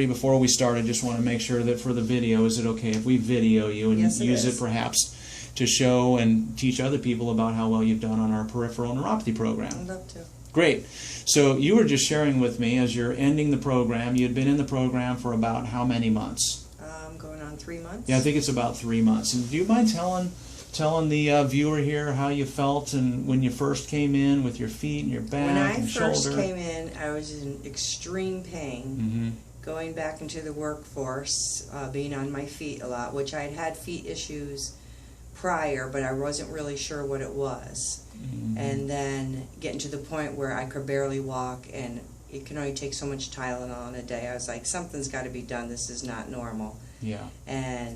Before we start, I just want to make sure that for the video, is it okay if we video you and Yes, use it perhaps to show and teach other people about how well you've done on our peripheral neuropathy program? I'd love to. Great. So you were just sharing with me as you're ending the program, you had been in the program for about how many months? Going on 3 months. Yeah, I think it's about 3 months. And do you mind telling the viewer here how you felt and when you first came in with your feet and your back and shoulder? When I first came in, I was in extreme pain. Going back into the workforce, being on my feet a lot, which I had had feet issues prior, but I wasn't really sure what it was. And then getting to the point where I could barely walk, and it can only take so much Tylenol in a day. I was like, something's got to be done. This is not normal. Yeah. And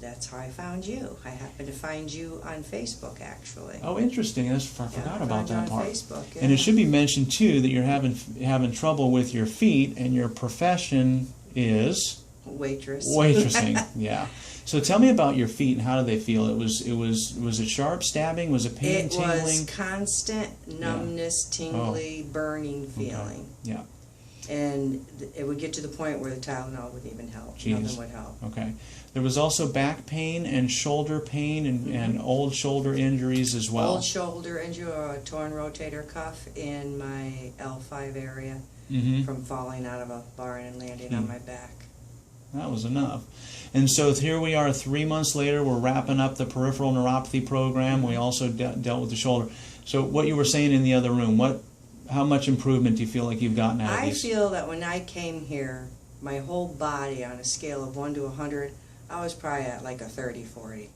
that's how I found you. I happened to find you on Facebook, actually. Oh, interesting. I forgot about that part. Facebook, yeah. And it should be mentioned too that you're having trouble with your feet, and your profession is waitress. Waitressing. Yeah. So tell me about your feet and how did they feel? Was it sharp stabbing? Was it pain, tingling? It was constant numbness, tingly, burning feeling. Okay. Yeah. And it would get to the point where the Tylenol wouldn't even help. Jeez. Nothing would help. Okay. There was also back pain and shoulder pain and old shoulder injuries as well. Old shoulder injury, or a torn rotator cuff in my L5 area from falling out of a barn and landing on my back. That was enough. And so here we are 3 months later. We're wrapping up the peripheral neuropathy program. We also dealt with the shoulder. So what you were saying in the other room, how much improvement do you feel like you've gotten out of these? I feel that when I came here, my whole body on a scale of 1 to 100, I was probably at like a 30, 40.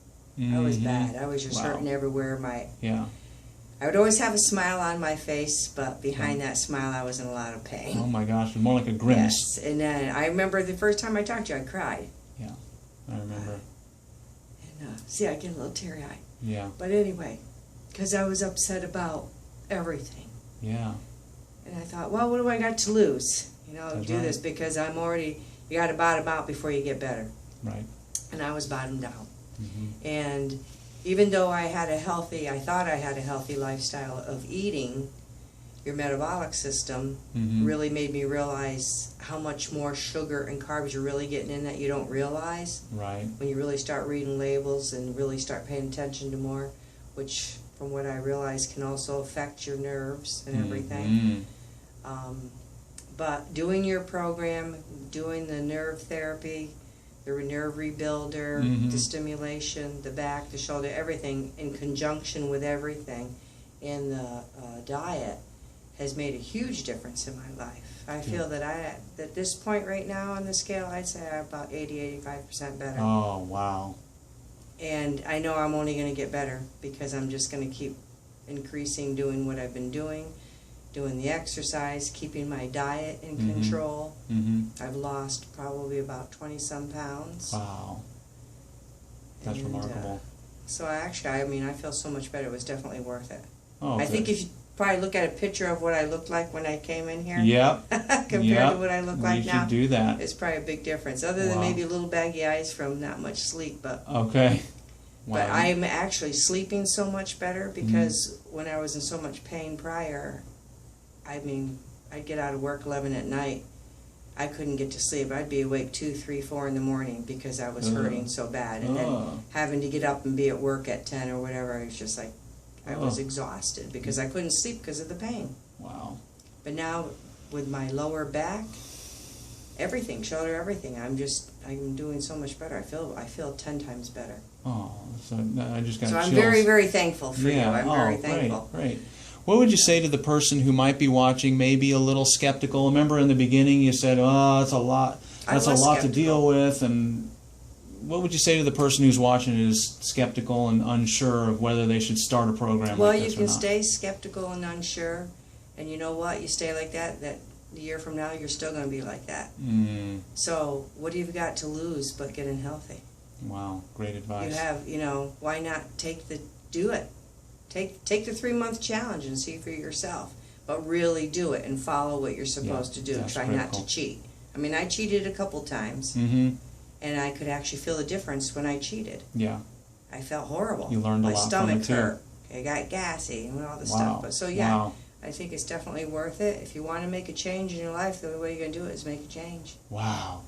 I was bad. I was just hurting everywhere. I would always have a smile on my face, but behind that smile I was in a lot of pain. Oh my gosh, more like a grimace. Yes, and then I remember the first time I talked to you, I cried. Yeah, I remember. And see, I get a little teary-eyed. Yeah. But anyway, because I was upset about everything. Yeah. And I thought, well, what do I got to lose? You know, That's do right. this because you got to bottom out before you get better. Right. And I was bottomed out. And even though I thought I had a healthy lifestyle of eating, your metabolic system really made me realize how much more sugar and carbs you're really getting in that you don't realize. Right. When you really start reading labels and really start paying attention to more, which from what I realize can also affect your nerves and everything. But doing your program, doing the nerve therapy, the nerve rebuilder, the stimulation, the back, the shoulder, everything in conjunction with everything in the diet has made a huge difference in my life. I feel that at this point right now on the scale, I'd say I'm about 80-85% better. Oh, wow. And I know I'm only going to get better because I'm just going to keep increasing, doing what I've been doing the exercise, keeping my diet in control. I've lost probably about 20-some pounds. Wow. That's remarkable. So I feel so much better. It was definitely worth it. Oh, I think if you probably look at a picture of what I looked like when I came in here, compared to what I look like now, should do that. It's probably a big difference. Other than maybe little baggy eyes from not much sleep, but okay. Wow. But I'm actually sleeping so much better because when I was in so much pain prior, I'd get out of work 11 at night. I couldn't get to sleep. I'd be awake 2, 3, 4 in the morning because I was hurting so bad. And then having to get up and be at work at 10 or whatever, it was just like, I was exhausted because I couldn't sleep because of the pain. Wow. But now with my lower back, everything, shoulder, everything, I'm doing so much better. I feel 10 times better. Oh, so I just got So chills. I'm very, very thankful for you. I'm very thankful. Great. What would you say to the person who might be watching, maybe a little skeptical? Remember in the beginning you said, "Oh, that's a lot. That's a lot to deal with." And what would you say to the person who's watching and is skeptical and unsure of whether they should start a program like this or not? Well, you can stay skeptical and unsure, and you know what? You stay like that a year from now, you're still going to be like that. So what have you got to lose but getting healthy? Wow, great advice. You have, why not do it? Take the 3-month challenge and see for yourself, but really do it and follow what you're supposed to do. Try not to cheat. I cheated a couple times, and I could actually feel the difference when I cheated. Yeah. I felt horrible. You learned a lot from it too. My stomach hurt. I got gassy and all this stuff. But I think it's definitely worth it. If you want to make a change in your life, the only way you're going to do it is make a change. Wow.